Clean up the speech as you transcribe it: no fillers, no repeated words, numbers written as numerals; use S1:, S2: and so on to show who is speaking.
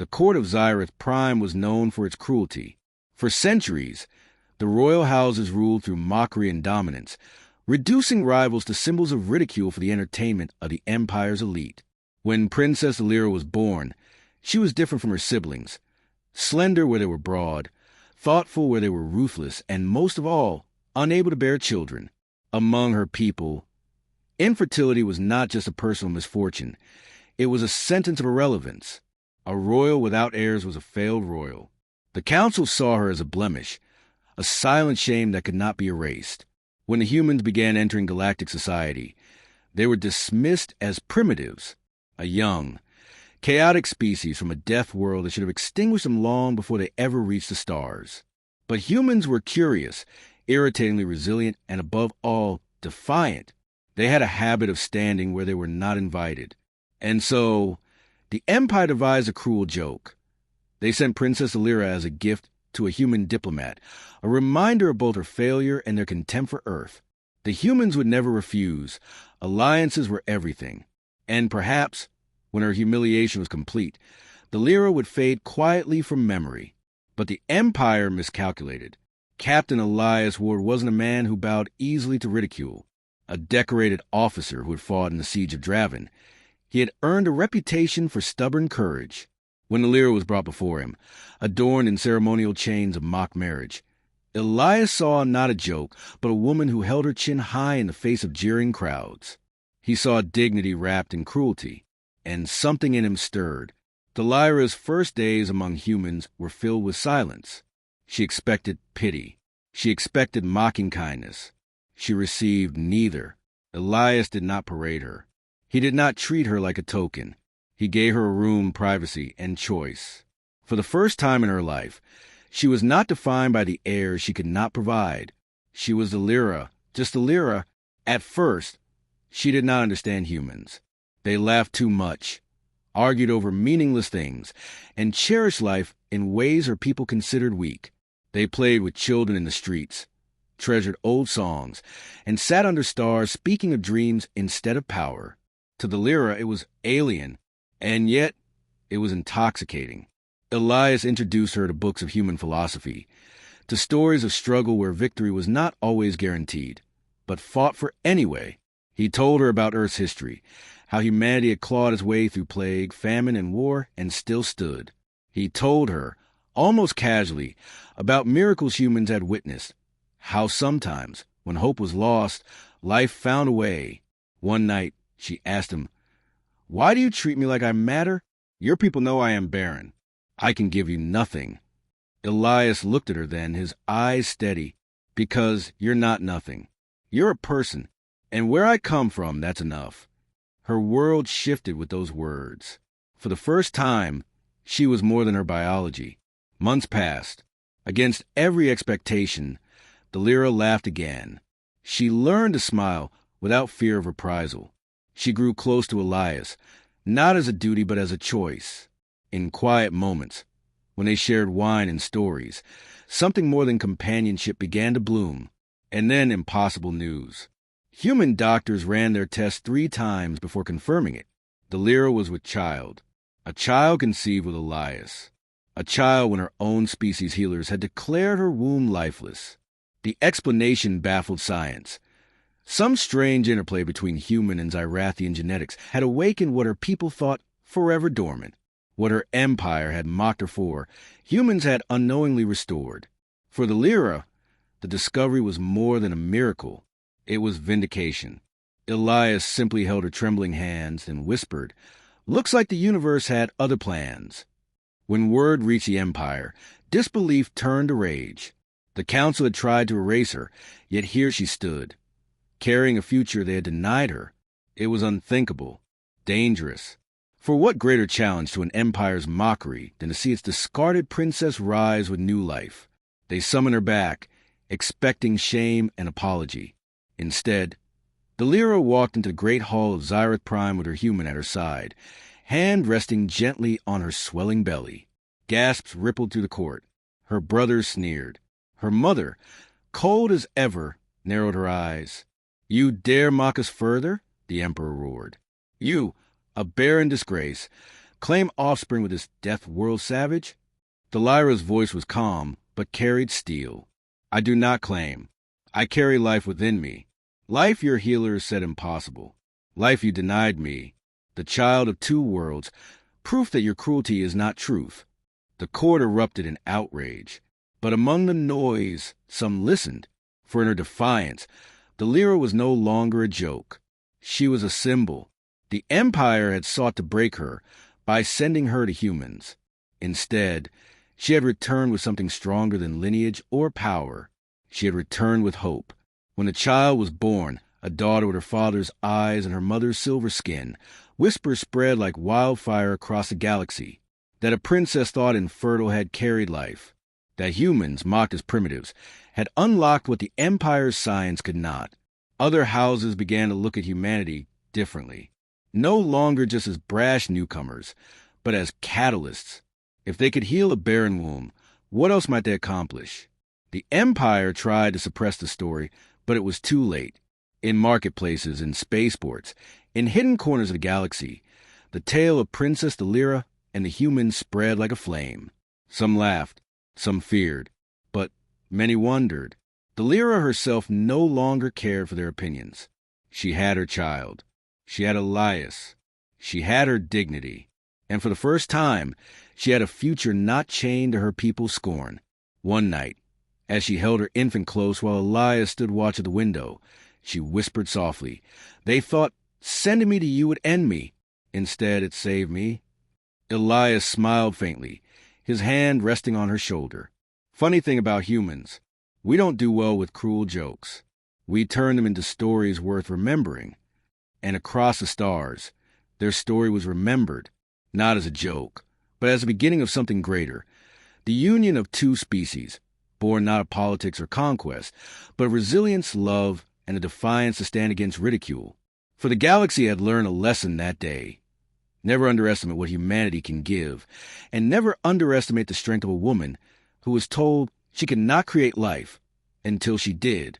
S1: The court of Zyrath Prime was known for its cruelty. For centuries, the royal houses ruled through mockery and dominance, reducing rivals to symbols of ridicule for the entertainment of the Empire's elite. When Princess Lyra was born, she was different from her siblings. Slender where they were broad, thoughtful where they were ruthless, and most of all, unable to bear children. Among her people, infertility was not just a personal misfortune. It was a sentence of irrelevance. A royal without heirs was a failed royal. The council saw her as a blemish, a silent shame that could not be erased. When the humans began entering galactic society, they were dismissed as primitives, a young, chaotic species from a death world that should have extinguished them long before they ever reached the stars. But humans were curious, irritatingly resilient, and above all, defiant. They had a habit of standing where they were not invited. And so, the Empire devised a cruel joke. They sent Princess Lyra as a gift to a human diplomat, a reminder of both her failure and their contempt for Earth. The humans would never refuse. Alliances were everything. And perhaps, when her humiliation was complete, the Lyra would fade quietly from memory. But the Empire miscalculated. Captain Elias Ward wasn't a man who bowed easily to ridicule, a decorated officer who had fought in the siege of Draven. He had earned a reputation for stubborn courage. When the Lyra was brought before him, adorned in ceremonial chains of mock marriage, Elias saw not a joke, but a woman who held her chin high in the face of jeering crowds. He saw dignity wrapped in cruelty, and something in him stirred. The Lyra's first days among humans were filled with silence. She expected pity. She expected mocking kindness. She received neither. Elias did not parade her. He did not treat her like a token. He gave her a room, privacy, and choice. For the first time in her life, she was not defined by the heirs she could not provide. She was the Lyra, just the Lyra. At first, she did not understand humans. They laughed too much, argued over meaningless things, and cherished life in ways her people considered weak. They played with children in the streets, treasured old songs, and sat under stars speaking of dreams instead of power. To the Lyra, it was alien, and yet it was intoxicating. Elias introduced her to books of human philosophy, to stories of struggle where victory was not always guaranteed, but fought for anyway. He told her about Earth's history, how humanity had clawed its way through plague, famine, and war, and still stood. He told her, almost casually, about miracles humans had witnessed, how sometimes, when hope was lost, life found a way. One night, she asked him, "Why do you treat me like I matter? Your people know I am barren. I can give you nothing." Elias looked at her then, his eyes steady. "Because you're not nothing. You're a person, and where I come from, that's enough." Her world shifted with those words. For the first time, she was more than her biology. Months passed. Against every expectation, the Lyra laughed again. She learned to smile without fear of reprisal. She grew close to Elias, not as a duty but as a choice. In quiet moments, when they shared wine and stories, something more than companionship began to bloom. And then impossible news. Human doctors ran their tests 3 times before confirming it. The Lyra was with child. A child conceived with Elias. A child when her own species healers had declared her womb lifeless. The explanation baffled science. Some strange interplay between human and Zyrathian genetics had awakened what her people thought forever dormant. What her empire had mocked her for, humans had unknowingly restored. For the Lyra, the discovery was more than a miracle. It was vindication. Elias simply held her trembling hands and whispered, "Looks like the universe had other plans." When word reached the Empire, disbelief turned to rage. The council had tried to erase her, yet here she stood, carrying a future they had denied her. It was unthinkable, dangerous. For what greater challenge to an empire's mockery than to see its discarded princess rise with new life? They summoned her back, expecting shame and apology. Instead, the Lyra walked into the great hall of Zyrath Prime with her human at her side, hand resting gently on her swelling belly. Gasps rippled through the court. Her brothers sneered. Her mother, cold as ever, narrowed her eyes. "You dare mock us further?" the emperor roared. "You, a barren disgrace, Claim offspring with this death world savage? Delira's voice was calm, but carried steel. I do not claim. I carry life within me. Life your healers said impossible. Life you denied me. The child of two worlds. Proof that your cruelty is not truth. The court erupted in outrage. But among the noise, some listened. For in her defiance, Delira was no longer a joke. She was a symbol. The Empire had sought to break her by sending her to humans. Instead, she had returned with something stronger than lineage or power. She had returned with hope. When the child was born, a daughter with her father's eyes and her mother's silver skin, whispers spread like wildfire across the galaxy that a princess thought Infertile had carried life, that humans, mocked as primitives, had unlocked what the Empire's science could not. Other houses began to look at humanity differently, no longer just as brash newcomers, but as catalysts. If they could heal a barren womb, what else might they accomplish? The Empire tried to suppress the story, but it was too late. In marketplaces, in spaceports, in hidden corners of the galaxy, the tale of Princess Delira and the humans spread like a flame. Some laughed, some feared, but many wondered. Delira herself no longer cared for their opinions. She had her child. She had Elias. She had her dignity. And for the first time, she had a future not chained to her people's scorn. One night, as she held her infant close while Elias stood watch at the window, she whispered softly, "They thought sending me to you would end me. Instead, it saved me." Elias smiled faintly, his hand resting on her shoulder. Funny thing about humans, we don't do well with cruel jokes. We turn them into stories worth remembering. And across the stars, their story was remembered, not as a joke, but as the beginning of something greater. The union of two species, born not of politics or conquest, but of resilience, love, and a defiance to stand against ridicule. For the galaxy had learned a lesson that day. Never underestimate what humanity can give, and never underestimate the strength of a woman who was told she could not create life until she did.